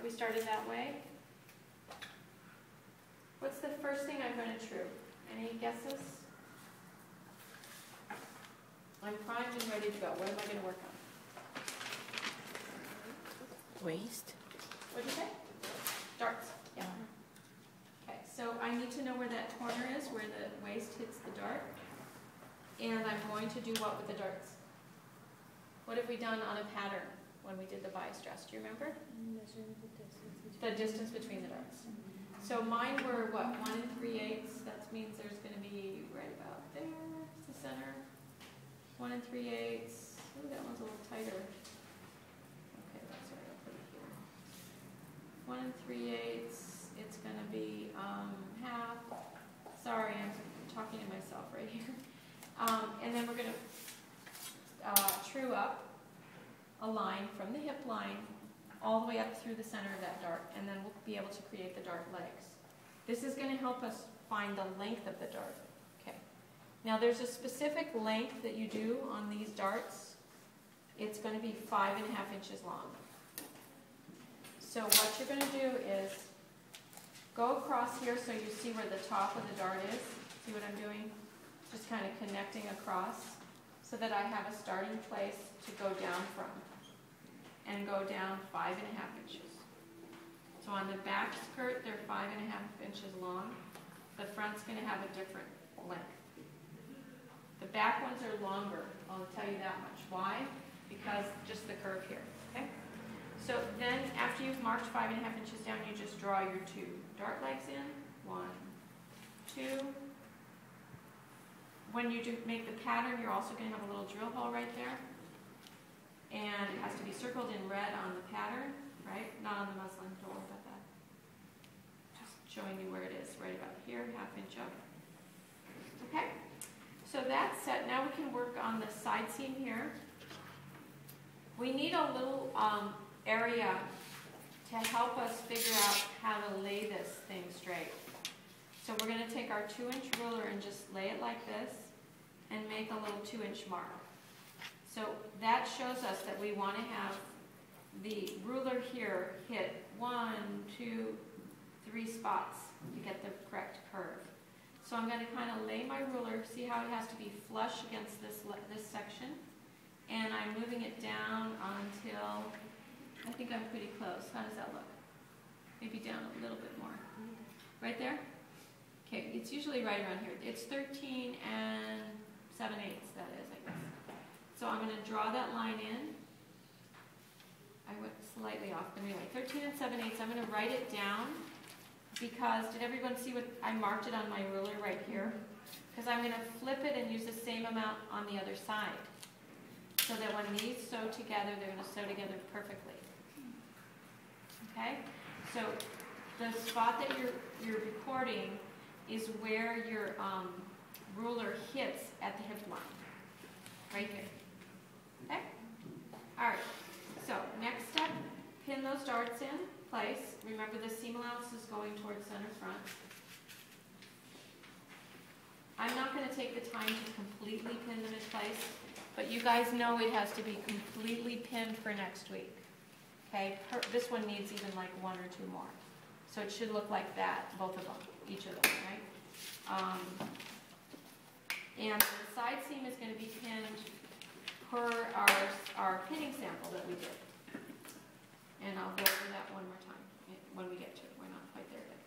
we started that way? What's the first thing I'm going to true? Any guesses? I'm primed and ready to go. What am I going to work on? Waist. What did you say? Darts. Yeah. Okay, so I need to know where that corner is, where the waist hits the dart. And I'm going to do what with the darts? What have we done on a pattern when we did the bias dress? Do you remember? The distance between the darts. So mine were what, 1 3/8. That means there's going to be right about there. It's the center. 1 3/8. Ooh, that one's a little tighter. Okay, that's all right. I'll put it here. 1 3/8. It's going to be half. Sorry, I'm talking to myself right here. And then we're going to true up a line from the hip line all the way up through the center of that dart, and then we'll be able to create the dart legs. This is going to help us find the length of the dart. Okay. Now there's a specific length that you do on these darts. It's going to be 5.5 inches long. So what you're going to do is go across here so you see where the top of the dart is. See what I'm doing? Just kind of connecting across so that I have a starting place to go down from. And go down 5.5 inches. So on the back skirt, they're 5.5 inches long. The front's going to have a different length. The back ones are longer, I'll tell you that much. Why? Because just the curve here. Okay? So then after you've marked 5.5 inches down, you just draw your 2 dart legs in. 1, 2. When you do make the pattern, you're also going to have a little drill hole right there. And it has to be circled in red on the pattern, right? Not on the muslin, don't worry about that. Just showing you where it is, right about here, 1/2 inch up. Okay, so that's set. Now we can work on the side seam here. We need a little area to help us figure out how to lay this thing straight. So we're going to take our 2-inch ruler and just lay it like this and make a little 2-inch mark. So that shows us that we want to have the ruler here hit 1, 2, 3 spots to get the correct curve. So I'm going to kind of lay my ruler, see how it has to be flush against this section, and I'm moving it down until I think I'm pretty close. How does that look? Maybe down a little bit more. Right there? Okay, it's usually right around here. It's 13 7/8, that is, I guess. So I'm going to draw that line in. I went slightly off, but anyway, 13 7/8. I'm going to write it down because, did everyone see what I marked it on my ruler right here? Because I'm going to flip it and use the same amount on the other side. So that when these sew together, they're going to sew together perfectly. Okay? So the spot that you're recording is where your ruler hits at the hip line. Right here. Okay? Alright, so next step, pin those darts in place. Remember the seam allowance is going towards center front. I'm not going to take the time to completely pin them in place, but you guys know it has to be completely pinned for next week. Okay? This one needs even like 1 or 2 more. So it should look like that, both of them, each of them, right? And the side seam is going to be pinned per our pinning sample that we did. And I'll go over that one more time when we get to it. We're not quite there yet.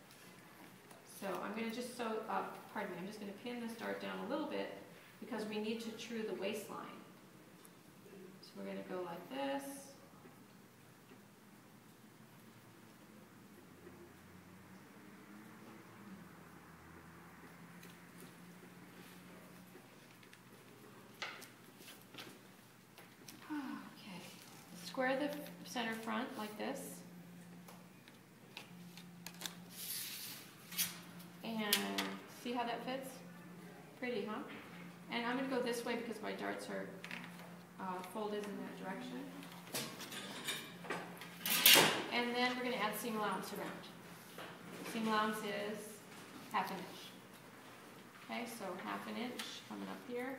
So I'm going to just sew, I'm just going to pin this dart down a little bit because we need to true the waistline. So we're going to go like this. Square the center front like this. And see how that fits? Pretty, huh? And I'm going to go this way because my darts are folded in that direction. And then we're going to add seam allowance around. Seam allowance is 1/2 inch. Okay, so 1/2 inch coming up here.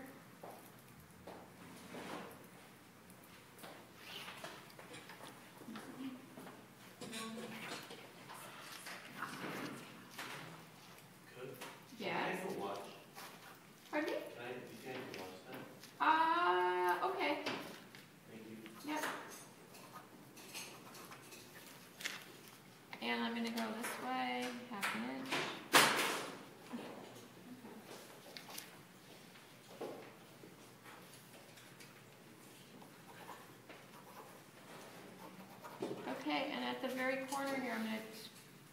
and at the very corner here,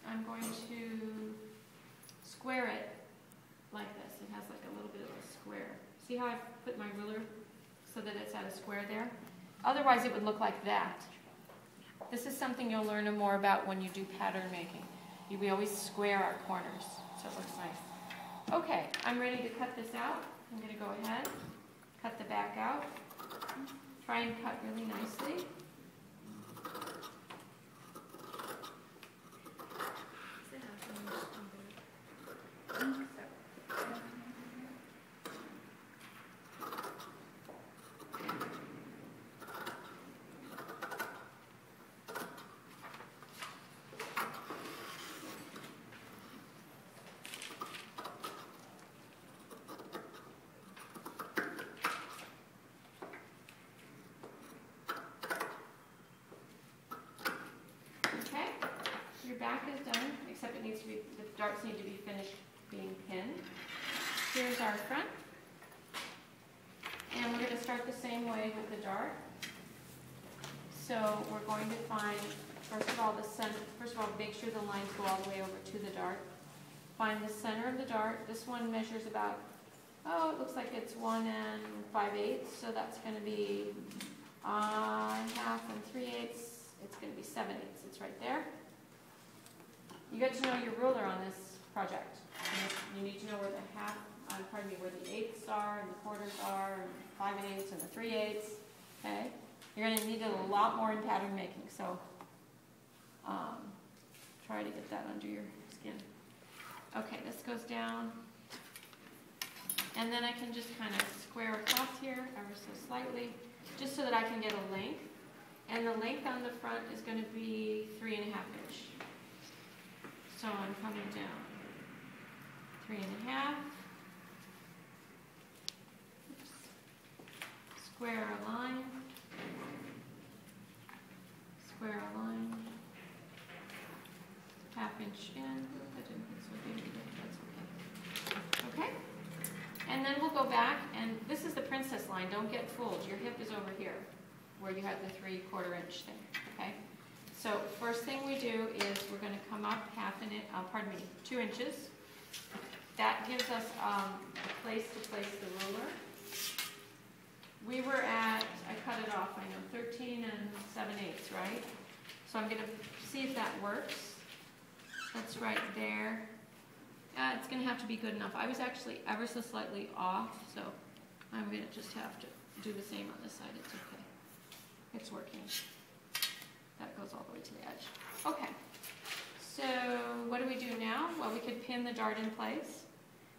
I'm going to square it like this. It has like a little bit of a square. See how I put my ruler so that it's at a square there? Otherwise, it would look like that. This is something you'll learn more about when you do pattern making. We always square our corners, so it looks nice. Okay, I'm ready to cut this out. I'm going to go ahead, cut the back out. Try and cut really nicely. Your back is done, except it needs to be, the darts need to be finished being pinned. Here's our front. And we're going to start the same way with the dart. So we're going to find, first of all, make sure the lines go all the way over to the dart. Find the center of the dart. This one measures about, it looks like it's 1 5/8, so that's going to be 1/2 3/8. It's going to be 7/8. It's right there. You get to know your ruler on this project. You need to know where where the eighths are, and the quarters are, and 5/8 and the 3/8. Okay? You're going to need it a lot more in pattern making, so try to get that under your skin. Okay, this goes down. And then I can just kind of square across here ever so slightly, just so that I can get a length. And the length on the front is going to be 3.5 inch. So I'm coming down 3.5. Oops. Square a line. Square a line. 1/2 inch in. That didn't look so big, but that's okay. Okay. And then we'll go back, and this is the princess line. Don't get fooled. Your hip is over here, where you have the 3/4 inch thing. Okay. So first thing we do is we're going to come up 2 inches. That gives us a place to place the ruler. We were at, I cut it off, I know, 13 7/8, right? So I'm going to see if that works. That's right there. It's going to have to be good enough. I was actually ever so slightly off, so I'm going to just have to do the same on this side. It's okay. It's working. That goes all the way to the edge. Okay, so what do we do now? Well, we could pin the dart in place.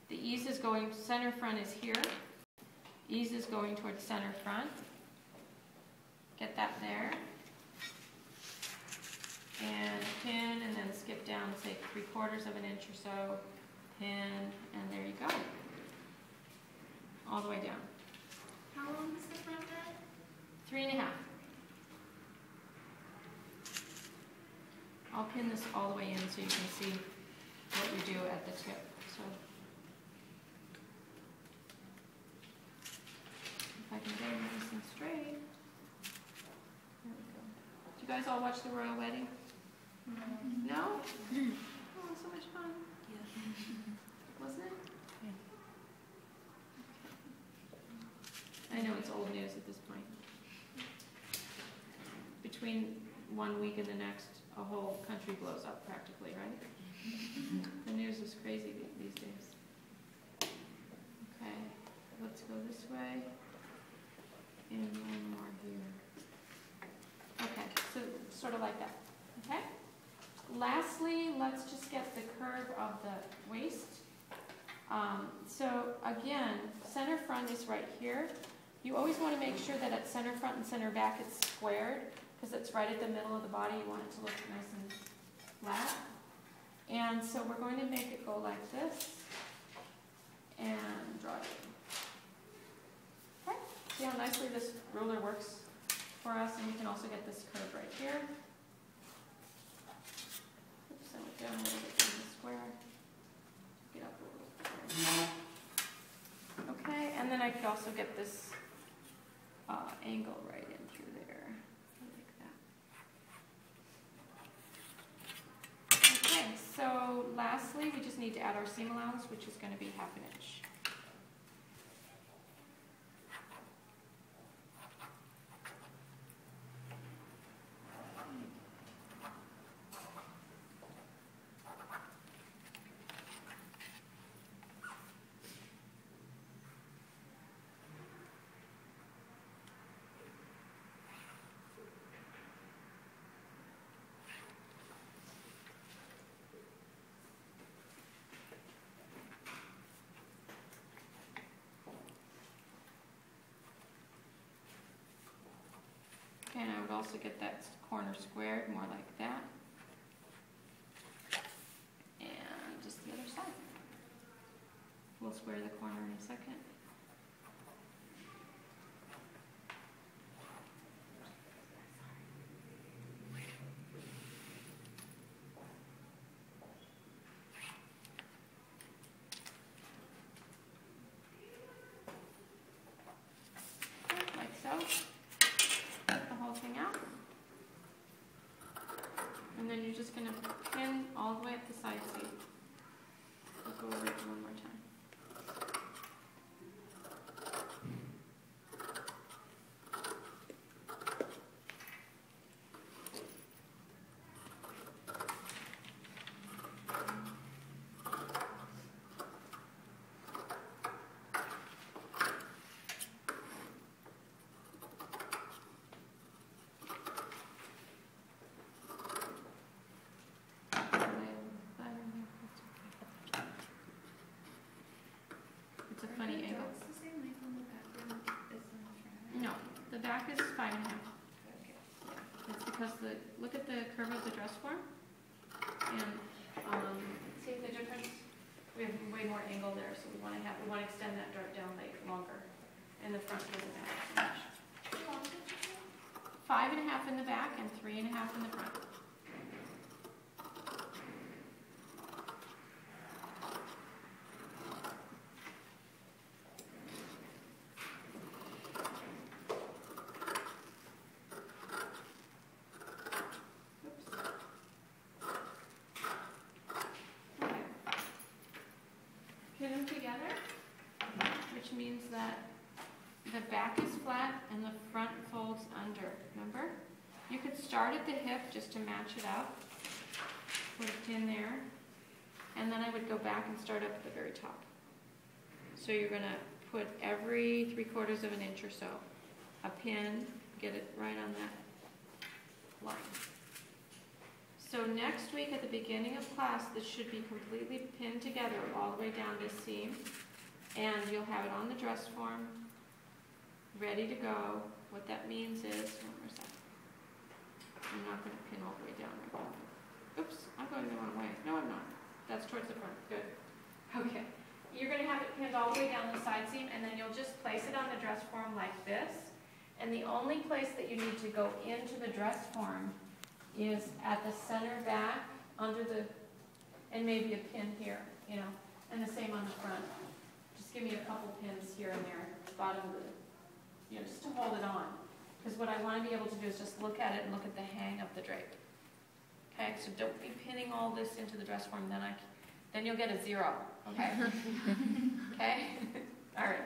The ease is going, center front is here. Ease is going towards center front. Get that there. And pin, and then skip down, say 3/4 inch or so. Pin, and there you go. All the way down. How long is the front bed? 3.5. I'll pin this all the way in so you can see what you do at the tip. So if I can get it nice and straight. There we go. Did you guys all watch the royal wedding? Mm-hmm. No? Oh, so much fun. Yeah. Wasn't it? Yeah. I know it's old news at this point. Between 1 week and the next, a whole country blows up practically, right? The news is crazy these days. Okay, let's go this way. And one more here. Okay, so sort of like that. Okay? Lastly, let's just get the curve of the waist. So again, center front is right here. You always want to make sure that at center front and center back it's squared, because it's right at the middle of the body. You want it to look nice and flat. And so we're going to make it go like this and draw it. Okay. See how nicely this ruler works for us? And we can also get this curve right here. Oops, I went down a little bit from the square. Get up a little bit. Okay, and then I could also get this angle right in through there. Like that. need to add our seam allowance, which is going to be 1/2 inch. And I would also get that corner squared more like that. And just the other side. We'll square the corner in a second. Like so. Thing out, and then you're just going to pin all the way up the side seam. I'll go over it one more time. Funny angle. It's the same length on the back and this one on the front. No, the back is 5.5. Okay. Yeah, it's because look at the curve of the dress form, and see the difference. We have way more angle there, so we want to extend that dart down leg longer, and the front doesn't matter so much. 5.5 in the back and 3.5 in the front. Pin them together, which means that the back is flat and the front folds under, remember? You could start at the hip just to match it up, put a pin there, and then I would go back and start up at the very top. So you're going to put every 3/4 of an inch or so, a pin, get it right on that line. So next week at the beginning of class, this should be completely pinned together all the way down this seam. And you'll have it on the dress form, ready to go. What that means is, where's that? I'm not going to pin all the way down right now. Oops, I'm going the wrong way. No, I'm not. That's towards the front. Good. Okay. You're going to have it pinned all the way down the side seam, and then you'll just place it on the dress form like this. And the only place that you need to go into the dress form is at the center back, under the, and maybe a pin here, you know, and the same on the front. Just give me a couple pins here and there, at the bottom of the, you know, just to hold it on. Because what I want to be able to do is just look at it and look at the hang of the drape. Okay, so don't be pinning all this into the dress form, then you'll get a 0, okay? Okay? All right.